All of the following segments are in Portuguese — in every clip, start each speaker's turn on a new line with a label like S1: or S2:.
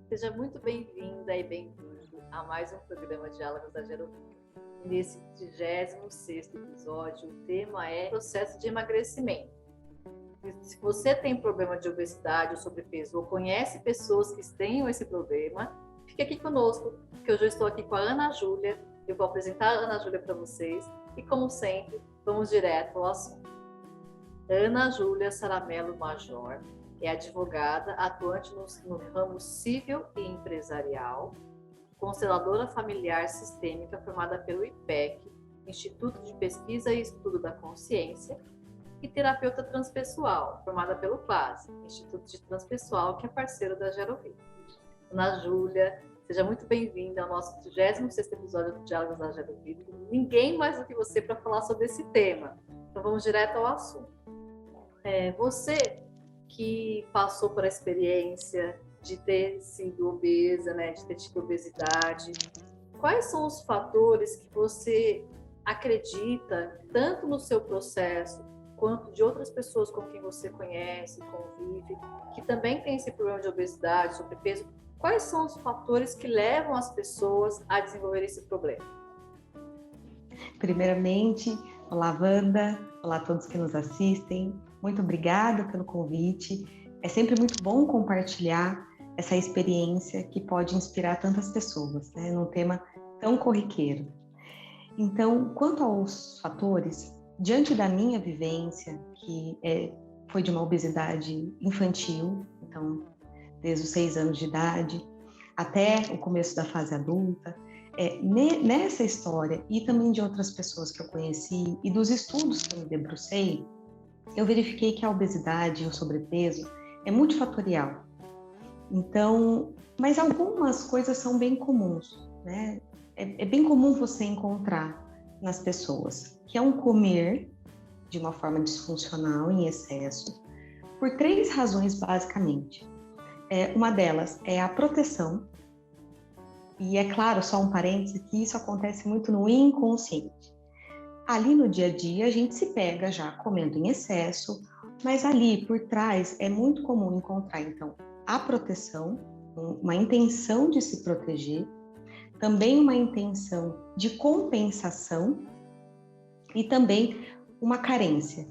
S1: Seja muito bem-vinda e bem-vindo a mais um programa Diálogos da Gerovita. Nesse 36º episódio, o tema é processo de emagrecimento. Se você tem problema de obesidade ou sobrepeso ou conhece pessoas que tenham esse problema, fique aqui conosco, que hoje eu estou aqui com a Ana Júlia. Eu vou apresentar a Ana Júlia para vocês e, como sempre, vamos direto ao assunto. Ana Júlia Saramelo Major é advogada atuante no ramo civil e empresarial, consteladora familiar sistêmica formada pelo IPEC, Instituto de Pesquisa e Estudo da Consciência, e terapeuta transpessoal, formada pelo CLASE, Instituto de Transpessoal, que é parceiro da Gerovita. Ana Júlia, seja muito bem-vinda ao nosso 36º episódio do Diálogos da Gerovita. Ninguém mais do que você para falar sobre esse tema. Então vamos direto ao assunto. Você que passou por a experiência de ter sido obesa, né, de ter tido obesidade, quais são os fatores que você acredita, tanto no seu processo, quanto de outras pessoas com quem você conhece, convive, que também tem esse problema de obesidade, sobrepeso, quais são os fatores que levam as pessoas a desenvolver esse problema?
S2: Primeiramente, olá Wanda, olá a todos que nos assistem, muito obrigada pelo convite. É sempre muito bom compartilhar essa experiência que pode inspirar tantas pessoas, né, num tema tão corriqueiro. Então, quanto aos fatores, diante da minha vivência, que foi de uma obesidade infantil, então, desde os 6 anos de idade até o começo da fase adulta, nessa história e também de outras pessoas que eu conheci e dos estudos que eu me debrucei, eu verifiquei que a obesidade e o sobrepeso é multifatorial. Então, mas algumas coisas são bem comuns, né? É bem comum você encontrar nas pessoas, que é um comer de uma forma disfuncional, em excesso, por 3 razões basicamente. Uma delas é a proteção, e é claro, só um parêntese, que isso acontece muito no inconsciente. Ali no dia a dia a gente se pega já comendo em excesso, mas ali por trás é muito comum encontrar então a proteção, uma intenção de se proteger, também uma intenção de compensação e também uma carência.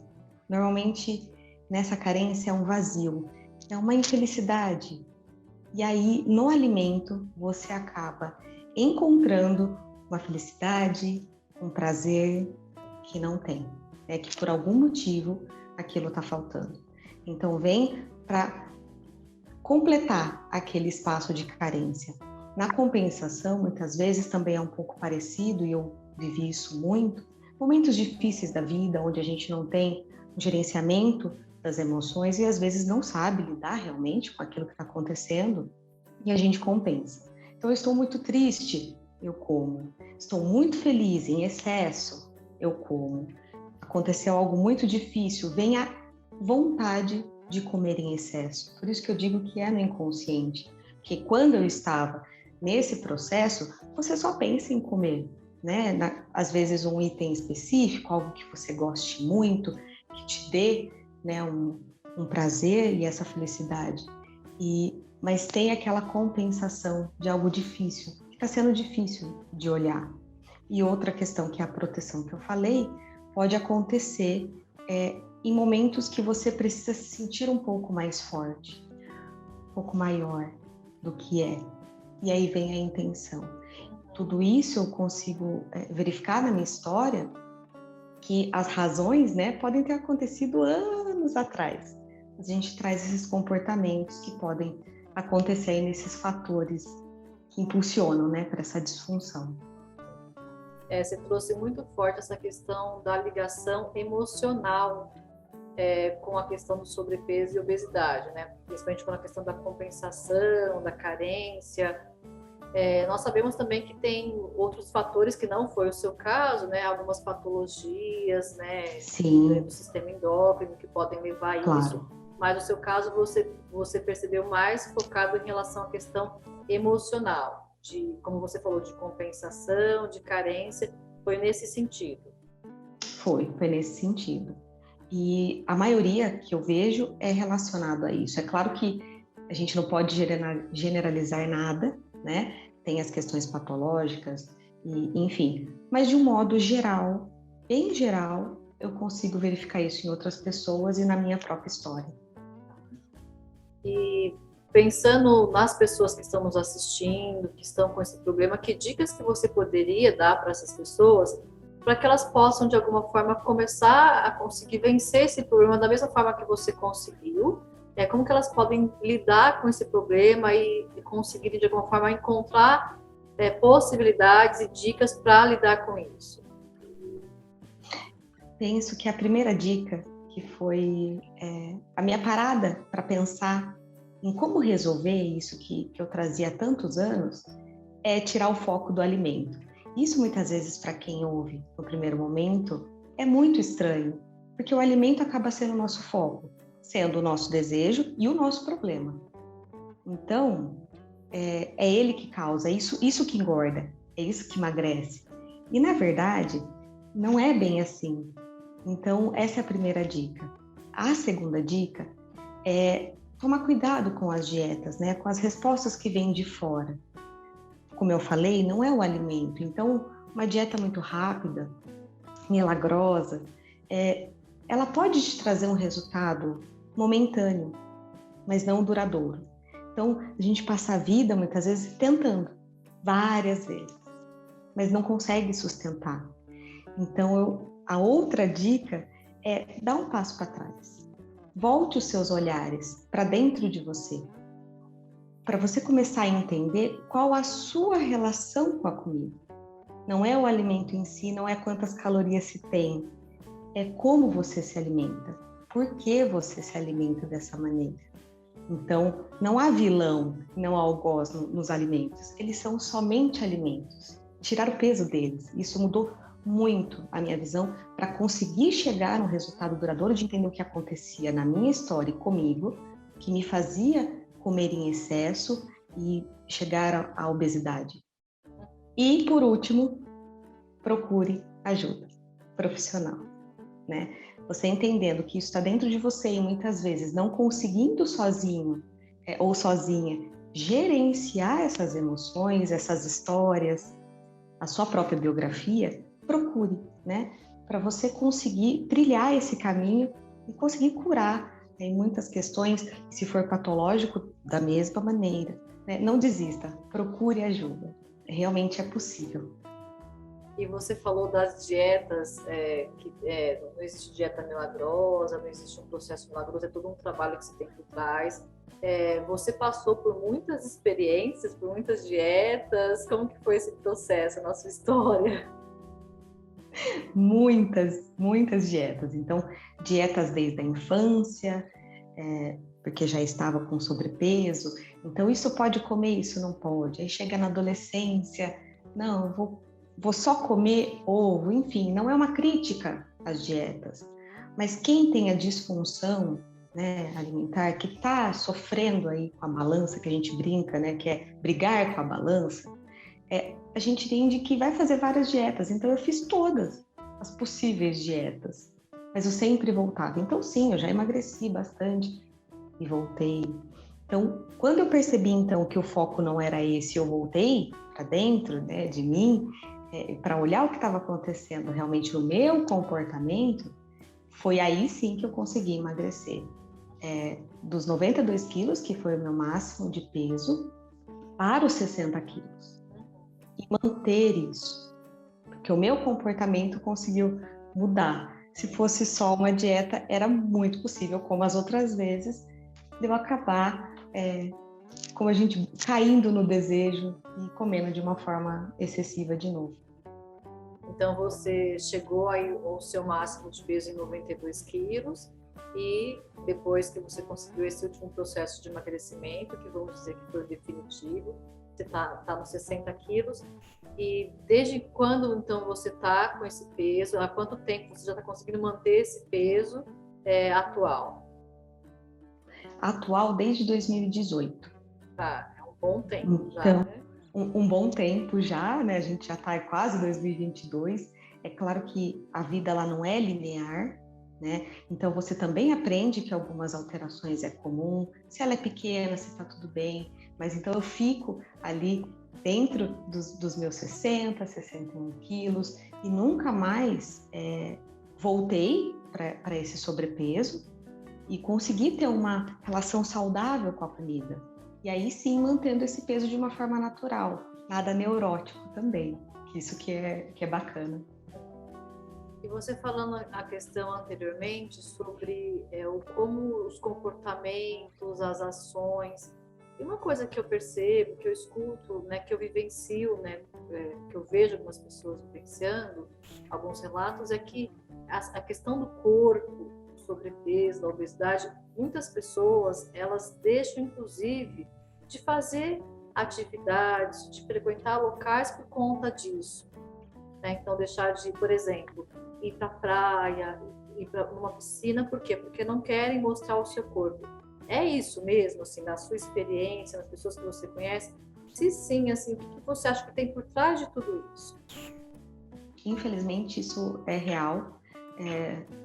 S2: Normalmente nessa carência é um vazio, é uma infelicidade. E aí no alimento você acaba encontrando uma felicidade, um prazer que não tem, que por algum motivo aquilo está faltando. Então vem para completar aquele espaço de carência. Na compensação, muitas vezes também é um pouco parecido, e eu vivi isso muito, momentos difíceis da vida, onde a gente não tem um gerenciamento das emoções e às vezes não sabe lidar realmente com aquilo que está acontecendo, e a gente compensa. Então eu estou muito triste, eu como. Estou muito feliz, em excesso, eu como. Aconteceu algo muito difícil, vem a vontade de comer em excesso. Por isso que eu digo que é no inconsciente. Porque quando eu estava nesse processo, você só pensa em comer, né? Às vezes um item específico, algo que você goste muito, que te dê, né, um prazer e essa felicidade. Mas tem aquela compensação de algo difícil, que está sendo difícil de olhar. E outra questão, que é a proteção que eu falei, pode acontecer em momentos que você precisa se sentir um pouco mais forte, um pouco maior do que é. E aí vem a intenção. Tudo isso eu consigo verificar na minha história, que as razões, né, podem ter acontecido anos atrás. A gente traz esses comportamentos que podem acontecer nesses fatores que impulsionam, né, para essa disfunção.
S1: Você trouxe muito forte essa questão da ligação emocional com a questão do sobrepeso e obesidade, né? Principalmente com a questão da compensação, da carência. Nós sabemos também que tem outros fatores que não foi o seu caso, né? Algumas patologias, né?
S2: Sim.
S1: Do sistema endócrino que podem levar a
S2: Claro.
S1: isso. Mas no seu caso você percebeu mais focado em relação à questão emocional, como você falou, de compensação, de carência, foi nesse sentido?
S2: Foi nesse sentido. E a maioria que eu vejo é relacionado a isso. É claro que a gente não pode generalizar nada, né? Tem as questões patológicas, e, enfim. Mas de um modo geral, bem geral, eu consigo verificar isso em outras pessoas e na minha própria história.
S1: E pensando nas pessoas que estão nos assistindo, que estão com esse problema, que dicas que você poderia dar para essas pessoas para que elas possam, de alguma forma, começar a conseguir vencer esse problema da mesma forma que você conseguiu? Como que elas podem lidar com esse problema e conseguir, de alguma forma, encontrar possibilidades e dicas para lidar com isso?
S2: Penso que a primeira dica, que foi a minha parada para pensar em como resolver isso que eu trazia há tantos anos, é tirar o foco do alimento. Isso muitas vezes, para quem ouve no primeiro momento, é muito estranho, porque o alimento acaba sendo o nosso foco, sendo o nosso desejo e o nosso problema. Então, é ele que causa, isso que engorda, é isso que emagrece. E, na verdade, não é bem assim. Então, essa é a primeira dica. A segunda dica é tomar cuidado com as dietas, né? Com as respostas que vêm de fora. Como eu falei, não é o alimento. Então, uma dieta muito rápida, milagrosa, ela pode te trazer um resultado momentâneo, mas não duradouro. Então, a gente passa a vida, muitas vezes, tentando, várias vezes, mas não consegue sustentar. Então, a outra dica é dar um passo para trás. Volte os seus olhares para dentro de você, para você começar a entender qual a sua relação com a comida. Não é o alimento em si, não é quantas calorias se tem, é como você se alimenta, por que você se alimenta dessa maneira. Então, não há vilão, não há algoz nos alimentos, eles são somente alimentos. Tirar o peso deles, isso mudou muito a minha visão para conseguir chegar a um resultado duradouro de entender o que acontecia na minha história e comigo, que me fazia comer em excesso e chegar à obesidade. E, por último, procure ajuda profissional, né? Você entendendo que isso está dentro de você e muitas vezes não conseguindo sozinho ou sozinha gerenciar essas emoções, essas histórias, a sua própria biografia, procure, né? Para você conseguir trilhar esse caminho e conseguir curar em muitas questões, se for patológico, da mesma maneira. Né? Não desista, procure ajuda. Realmente é possível.
S1: E você falou das dietas, que não existe dieta milagrosa, não existe um processo milagroso, é todo um trabalho que você tem por trás. Você passou por muitas experiências, por muitas dietas, como que foi esse processo na sua história?
S2: Muitas dietas. Então, dietas desde a infância, porque já estava com sobrepeso. Então, isso pode comer, isso não pode. Aí chega na adolescência, não, eu vou só comer ovo. Enfim, não é uma crítica às dietas. Mas quem tem a disfunção, né, alimentar, que está sofrendo aí com a balança, que a gente brinca, né, que é brigar com a balança, a gente entende que vai fazer várias dietas. Então, eu fiz todas as possíveis dietas, mas eu sempre voltava. Então, sim, eu já emagreci bastante e voltei. Então, quando eu percebi, então, que o foco não era esse, eu voltei para dentro, né, de mim, para olhar o que estava acontecendo realmente no meu comportamento, foi aí, sim, que eu consegui emagrecer. Dos 92 quilos, que foi o meu máximo de peso, para os 60 quilos. E manter isso, porque o meu comportamento conseguiu mudar. Se fosse só uma dieta, era muito possível, como as outras vezes, de eu acabar, como a gente, caindo no desejo e comendo de uma forma excessiva de novo.
S1: Então, você chegou aí ao seu máximo de peso em 92 quilos e depois que você conseguiu esse último processo de emagrecimento, que vamos dizer que foi definitivo, você está nos 60 quilos. E desde quando, então, você está com esse peso? Há quanto tempo você já está conseguindo manter esse peso atual?
S2: Atual desde 2018.
S1: Tá, é um bom tempo
S2: então,
S1: já, né?
S2: Um bom tempo já, né? A gente já está quase 2022. É claro que a vida ela não é linear, né? Então você também aprende que algumas alterações é comum, se ela é pequena, se está tudo bem, mas então eu fico ali dentro dos meus 61 quilos e nunca mais voltei para esse sobrepeso e consegui ter uma relação saudável com a comida. E aí sim mantendo esse peso de uma forma natural, nada neurótico também, isso que é bacana.
S1: E você falando a questão anteriormente sobre como os comportamentos, as ações, e uma coisa que eu percebo, que eu escuto, né, que eu vivencio, né, que eu vejo algumas pessoas vivenciando, alguns relatos, é que a questão do corpo, do sobrepeso, da obesidade, muitas pessoas, elas deixam, inclusive, de fazer atividades, de frequentar locais por conta disso. Né? Então, deixar de, por exemplo, ir para a praia, ir para uma piscina, por quê? Porque não querem mostrar o seu corpo. É isso mesmo, assim, na sua experiência, nas pessoas que você conhece? Se sim, assim, o que você acha que tem por trás de tudo isso?
S2: Infelizmente, isso é real.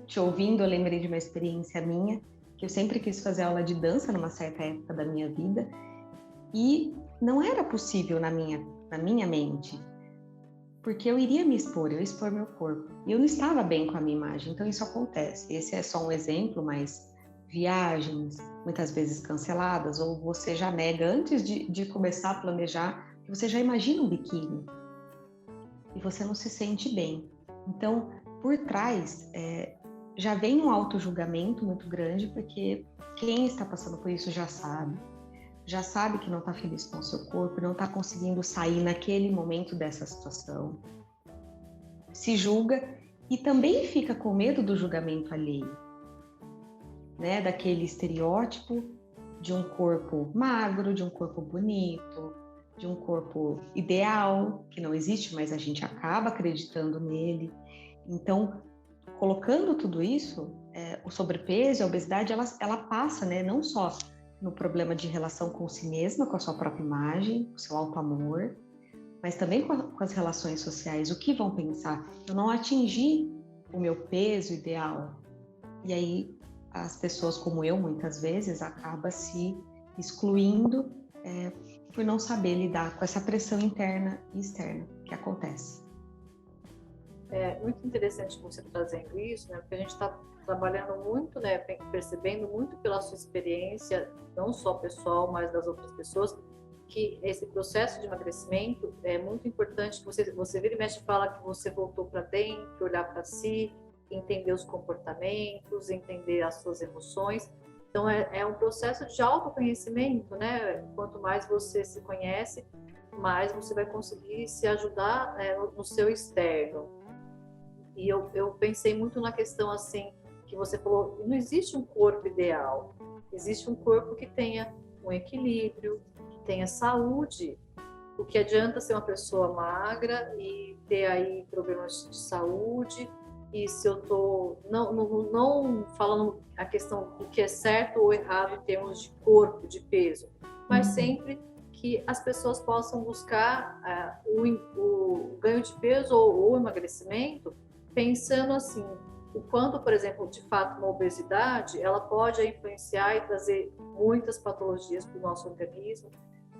S2: Te ouvindo, eu lembrei de uma experiência minha, que eu sempre quis fazer aula de dança numa certa época da minha vida, e não era possível na minha mente, porque eu iria me expor, eu ia expor meu corpo, e eu não estava bem com a minha imagem, então isso acontece. Esse é só um exemplo, mas viagens, muitas vezes canceladas, ou você já nega antes de começar a planejar, que você já imagina um biquíni, e você não se sente bem. Então, por trás, já vem um auto-julgamento muito grande, porque quem está passando por isso já sabe que não está feliz com o seu corpo, não está conseguindo sair naquele momento dessa situação, se julga e também fica com medo do julgamento alheio, né? Daquele estereótipo de um corpo magro, de um corpo bonito, de um corpo ideal, que não existe, mas a gente acaba acreditando nele. Então, colocando tudo isso, o sobrepeso, a obesidade, ela passa, né? Não só no problema de relação com si mesma, com a sua própria imagem, com o seu auto-amor, mas também com as relações sociais. O que vão pensar? Eu não atingi o meu peso ideal. E aí as pessoas como eu, muitas vezes, acabam se excluindo por não saber lidar com essa pressão interna e externa que acontece.
S1: É muito interessante você trazendo isso, né? Porque a gente está trabalhando muito, né? Percebendo muito pela sua experiência, não só pessoal, mas das outras pessoas, que esse processo de emagrecimento é muito importante. Você vira e mexe e fala que você voltou para dentro, olhar para si, entender os comportamentos, entender as suas emoções. Então, é um processo de autoconhecimento, né? Quanto mais você se conhece, mais você vai conseguir se ajudar no seu externo. E eu pensei muito na questão, assim, que você falou, não existe um corpo ideal. Existe um corpo que tenha um equilíbrio, que tenha saúde. O que adianta ser uma pessoa magra e ter aí problemas de saúde? E se eu tô não falando a questão do que é certo ou errado em termos de corpo, de peso, mas sempre que as pessoas possam buscar o ganho de peso ou o emagrecimento, pensando assim, o quanto, por exemplo, de fato, uma obesidade, ela pode influenciar e trazer muitas patologias para o nosso organismo.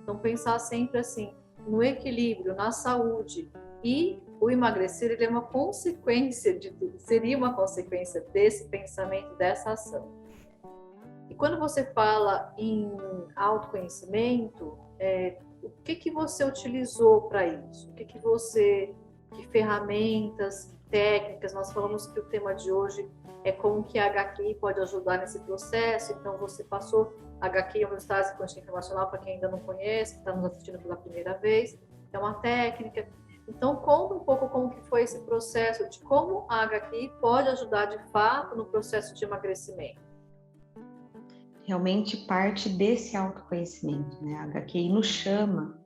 S1: Então, pensar sempre assim, no equilíbrio, na saúde, e o emagrecer, ele é uma consequência seria uma consequência desse pensamento, dessa ação. E quando você fala em autoconhecimento, o que você utilizou para isso? Que ferramentas, técnicas? Nós falamos que o tema de hoje é como que a HQI pode ajudar nesse processo. Então, você passou a HQI, homeostase quântica internacional, para quem ainda não conhece, que está nos assistindo pela primeira vez. É uma técnica. Então, conta um pouco como que foi esse processo, de como a HQI pode ajudar de fato no processo de emagrecimento.
S2: Realmente parte desse autoconhecimento, né? A HQI nos chama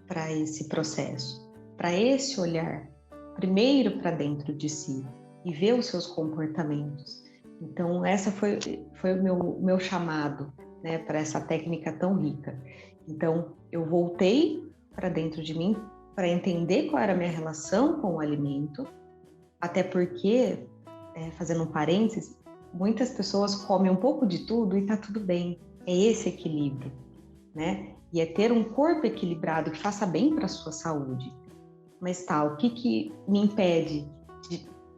S2: para esse processo, para esse olhar, primeiro para dentro de si e ver os seus comportamentos. Então, essa foi o meu chamado, né, para essa técnica tão rica. Então, eu voltei para dentro de mim para entender qual era a minha relação com o alimento, até porque, fazendo um parênteses, muitas pessoas comem um pouco de tudo e tá tudo bem. É esse equilíbrio, né? E é ter um corpo equilibrado que faça bem para a sua saúde. Mas tá, o que me impede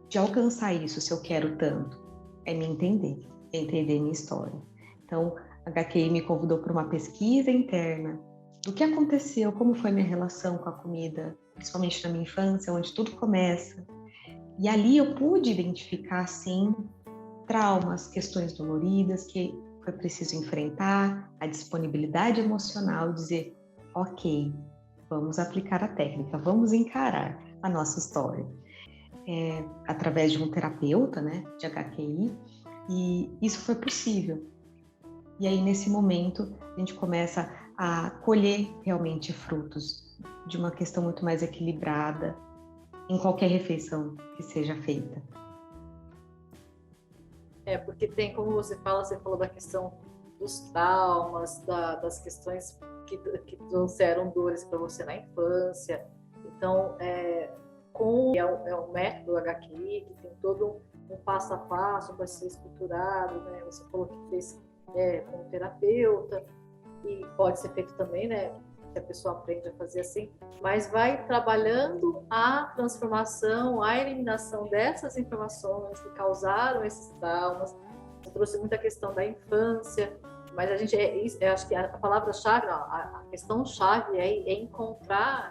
S2: de alcançar isso se eu quero tanto? É me entender, é entender minha história. Então, a HQI me convidou para uma pesquisa interna do que aconteceu, como foi minha relação com a comida, principalmente na minha infância, onde tudo começa. E ali eu pude identificar, sim, traumas, questões doloridas que foi preciso enfrentar, a disponibilidade emocional, dizer, ok, vamos aplicar a técnica, vamos encarar a nossa história. Através de um terapeuta, né, de HQI, e isso foi possível. E aí, nesse momento, a gente começa a colher realmente frutos de uma questão muito mais equilibrada em qualquer refeição que seja feita.
S1: Porque tem, como você falou da questão dos traumas, das questões que trouxeram dores para você na infância. Então, é um método HQI que tem todo um passo a passo para ser estruturado, né? Você falou que fez com um terapeuta, e pode ser feito também, né? Se a pessoa aprende a fazer assim, mas vai trabalhando a transformação, a eliminação dessas informações que causaram esses traumas. Você trouxe muita questão da infância, mas a gente, eu acho que a palavra-chave, a questão-chave é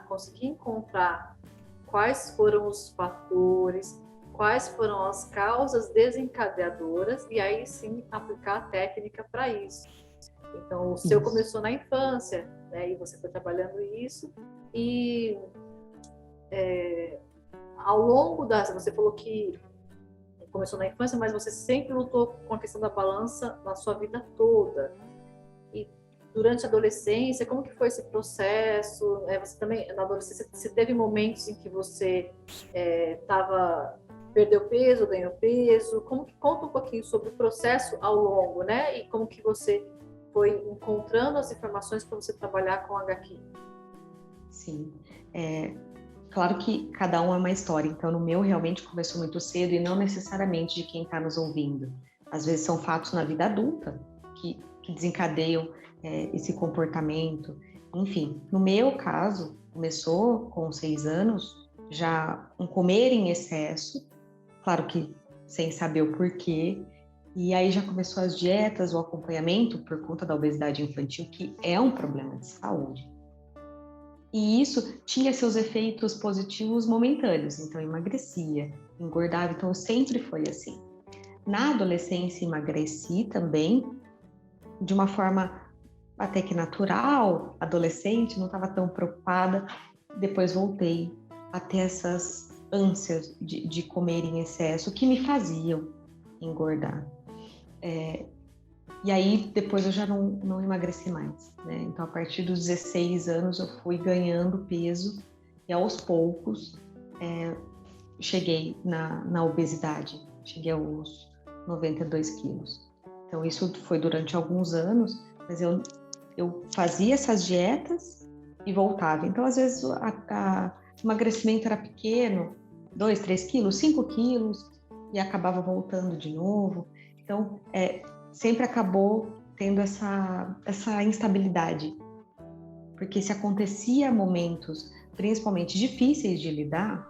S1: conseguir encontrar quais foram os fatores, quais foram as causas desencadeadoras, e aí sim aplicar a técnica para isso. Então, o seu começou na infância, né? E você foi trabalhando isso. E ao longo você falou que começou na infância, mas você sempre lutou com a questão da balança na sua vida toda. E durante a adolescência, como que foi esse processo? Você também, na adolescência, você teve momentos em que você perdeu peso, ganhou peso? Conta um pouquinho sobre o processo ao longo, né? E como que você foi encontrando as informações para você trabalhar com HQI?
S2: Sim, claro que cada um é uma história, então no meu realmente começou muito cedo e não necessariamente de quem está nos ouvindo. Às vezes são fatos na vida adulta que desencadeiam esse comportamento. Enfim, no meu caso, começou com 6 anos, já um comer em excesso, claro que sem saber o porquê. E aí já começou as dietas, o acompanhamento por conta da obesidade infantil, que é um problema de saúde. E isso tinha seus efeitos positivos momentâneos, então emagrecia, engordava, então sempre foi assim. Na adolescência emagreci também, de uma forma até que natural, adolescente, não estava tão preocupada. Depois voltei a ter essas ânsias de comer em excesso, que me faziam engordar. E aí depois eu já não emagreci mais, né? Então a partir dos 16 anos eu fui ganhando peso e aos poucos cheguei na obesidade, cheguei aos 92 quilos. Então isso foi durante alguns anos, mas eu fazia essas dietas e voltava. Então às vezes o emagrecimento era pequeno, 2, 3 quilos, 5 quilos, e acabava voltando de novo. Então sempre acabou tendo essa instabilidade, porque se acontecia momentos, principalmente difíceis de lidar,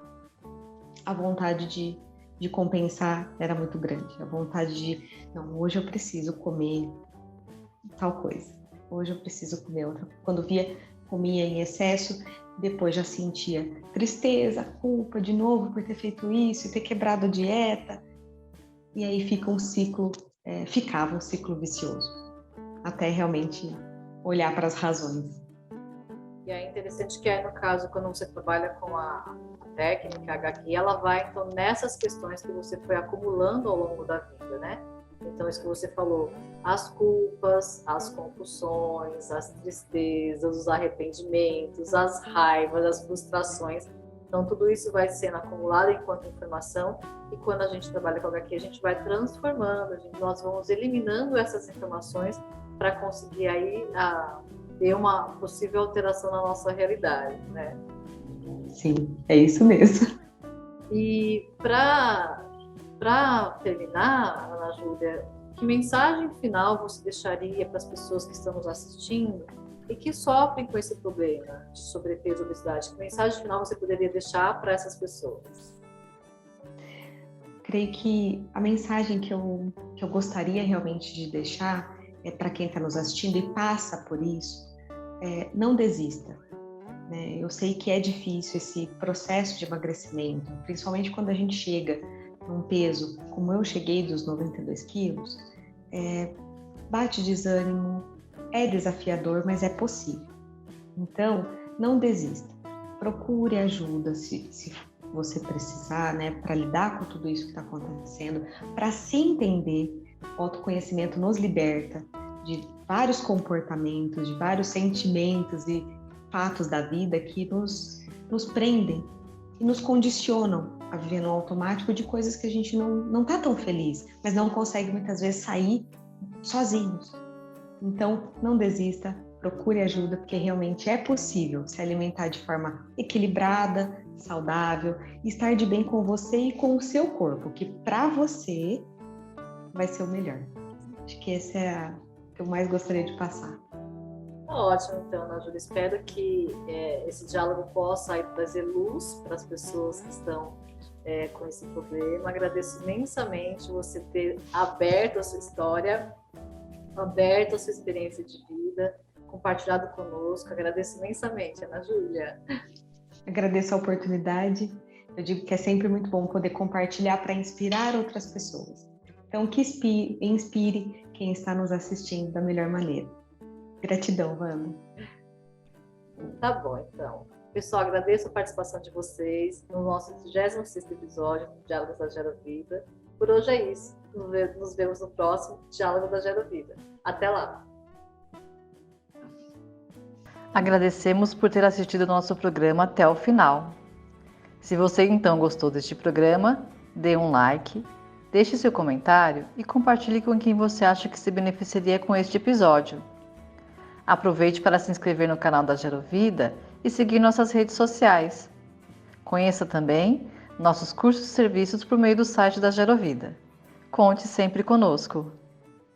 S2: a vontade de compensar era muito grande, a vontade de, não, hoje eu preciso comer tal coisa, hoje eu preciso comer outra. Quando comia em excesso, depois já sentia tristeza, culpa de novo por ter feito isso e ter quebrado a dieta, e aí ficava um ciclo vicioso, até realmente olhar para as razões.
S1: E é interessante que aí, no caso, quando você trabalha com a técnica HQI, ela vai, então, nessas questões que você foi acumulando ao longo da vida, né? Então, isso que você falou, as culpas, as compulsões, as tristezas, os arrependimentos, as raivas, as frustrações. Então, tudo isso vai sendo acumulado enquanto informação, e quando a gente trabalha com HQI, a gente vai transformando, nós vamos eliminando essas informações para conseguir aí ter uma possível alteração na nossa realidade, né?
S2: Sim, é isso mesmo.
S1: E para para terminar, Ana Júlia, que mensagem final você deixaria para as pessoas que estão nos assistindo e que sofrem com esse problema de sobrepeso e obesidade? Que mensagem final você poderia deixar para essas pessoas?
S2: Creio que a mensagem que eu gostaria realmente de deixar para quem está nos assistindo e passa por isso, não desista. Né? Eu sei que é difícil esse processo de emagrecimento, principalmente quando a gente chega num peso, como eu cheguei dos 92 quilos, bate desânimo, é desafiador, mas é possível. Então, não desista. Procure ajuda se você precisar, né, para lidar com tudo isso que está acontecendo, para se entender. O autoconhecimento nos liberta de vários comportamentos, de vários sentimentos e fatos da vida que nos prendem e nos condicionam a viver no automático de coisas que a gente não está tão feliz, mas não consegue muitas vezes sair sozinhos. Então, não desista, procure ajuda, porque realmente é possível se alimentar de forma equilibrada, saudável, e estar de bem com você e com o seu corpo, que para você vai ser o melhor. Acho que esse é o que eu mais gostaria de passar.
S1: Ótimo, então, Ana Júlia. Espero que esse diálogo possa aí trazer luz para as pessoas que estão com esse problema. Agradeço imensamente você ter aberto a sua história, aberto a sua experiência de vida, compartilhado conosco. Agradeço imensamente, Ana Júlia.
S2: Agradeço a oportunidade. Eu digo que é sempre muito bom poder compartilhar para inspirar outras pessoas. Então, que inspire quem está nos assistindo da melhor maneira. Gratidão, Wanda.
S1: Tá bom, então. Pessoal, agradeço a participação de vocês no nosso 36º episódio do Diálogos da Gero Vida. Por hoje é isso. Nos vemos no próximo Diálogo da Gero Vida. Até lá!
S3: Agradecemos por ter assistido o nosso programa até o final. Se você então gostou deste programa, dê um like, deixe seu comentário e compartilhe com quem você acha que se beneficiaria com este episódio. Aproveite para se inscrever no canal da Gero Vida e seguir nossas redes sociais. Conheça também nossos cursos e serviços por meio do site da Gero Vida. Conte sempre conosco!